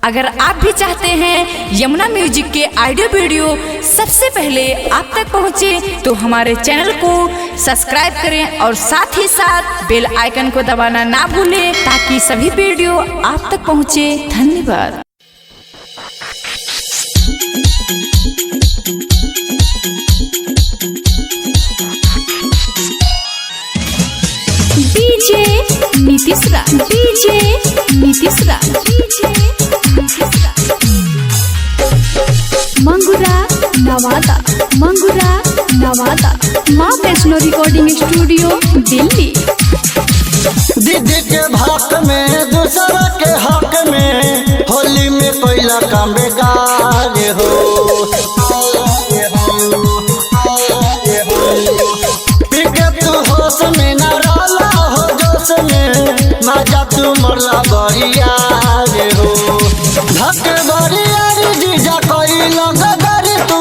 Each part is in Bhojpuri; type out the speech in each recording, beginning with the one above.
अगर आप भी चाहते हैं यमुना म्यूजिक के ऑडियो वीडियो सबसे पहले आप तक पहुंचे, तो हमारे चैनल को सब्सक्राइब करें और साथ ही साथ बेल आइकन को दबाना ना भूलें, ताकि सभी वीडियो आप तक पहुंचे। धन्यवाद। डीजे नीतीश राज, डीजे नीतीश राज, डीजे नीतीश राज। मंगुरा नवादा, मंगुरा नवादा, माँ वैष्णो रिकॉर्डिंग स्टूडियो दिल्ली। दीदी के भाग में दूसरा के हक में होली में कोयला काम बेकार हो। पीके तू होश में न रहला हो, जोश में मजा तू मरला बरिया हो। धक बरिया जीजा कोई लग गरी तू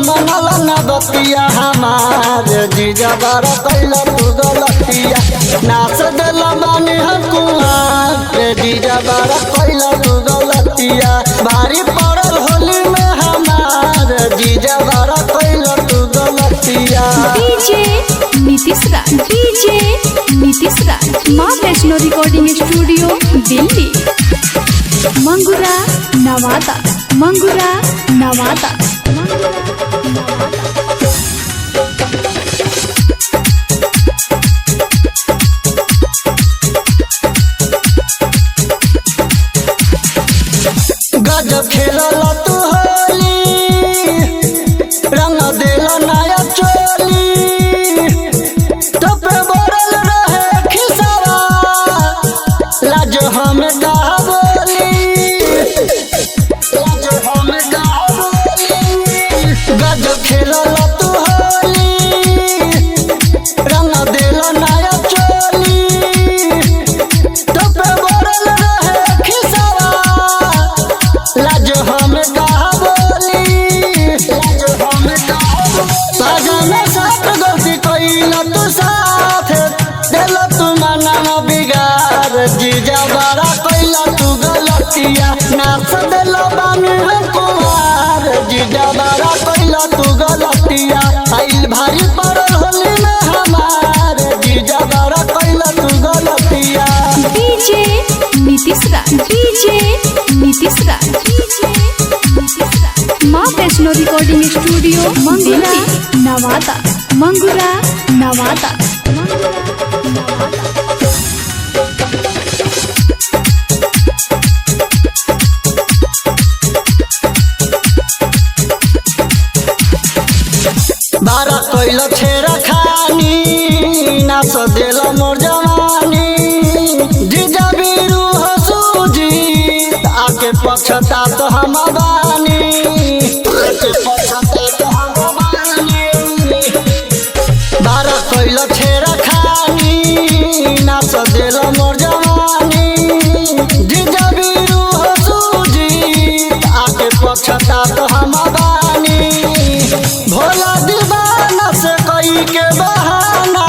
मनला न बतिया हमारे जीजा बारा कैला तू गलतिया। नाच देला बानी हकुआ जीजा बारा कैला तू गलतिया। भारी पड़ल होली में हमारे जीजा बारा कैला तू गलतिया। डीजे नीतीश राज, डीजे नीतीश राज, माँ वैष्णो रिकॉर्डिंग स्टूडियो दिल्ली। मंगुरा नवादा, मंगुरा नवादा, मंगुरा नवादा। गजब खेलला तू होली, रंग देला नया चोली। तो पे बोरल रहे खिसावा, लाज हमें कहा बोली, लाज हमें कहा बोली। गजब खेलला तू होली, रंग देला नया चोली। तो पे बोरल रहे खिसावा, लाज हमें कहा बोली, लाज हमें कहा बोली। साजा में साथ गलती कइला तू साथ देला तू मना बिगाड़। जीजा बारा कइला तू गलतिया, नाच देला बानी हकुआर। जीजा बारा कइला तू गलतिया, आइल भारी पड़ल होली में हमार। जीजा बारा कइला तू गलतिया। डीजे नीतीश राज, डीजे नीतीश राज, डीजे नीतीश राज, माँ वैष्णो रिकॉर्डिंग स्टूडियो मंगुरा नवादा, मंगुरा नवादा, मंगुरा नवादा। बारा कोइला छेरा खानी, नाच देला मोर जवानी। जीजा बीरू हो सूजी, आके पछता तो हम बानी, आके पछता तो हम बानी। बारा कोइला छेरा खानी, नाच देला मोर जवानी। जीजा बीरू हो सूजी, आके पछता तो हम बानी। भोला दीवाना से कई के बहाना,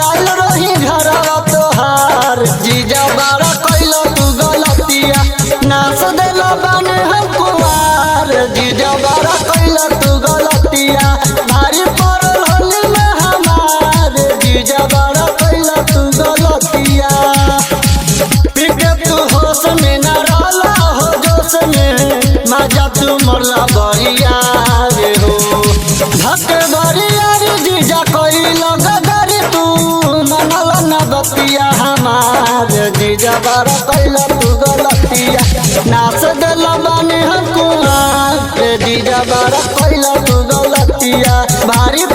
आयल रही घरवा तोहार। जीजा बारा कैला तू गलतिया, नाच देला बानी हकुआर। जीजा बारा कैला तू गलतिया, भारी पड़ल होली में हमार। जीजा बारा कैला तू गलतिया। पीके तू होश में न रहला हो, जोश में मजा तू मरला बरिया हो। धक बरिया जीजा कोई लग गरी तू मनला न बतिया हमार। जीजा बारा कैला तू गलतिया, नाच देला बानी हकुआ। जीजा बारा कैला तू गलतिया, भारी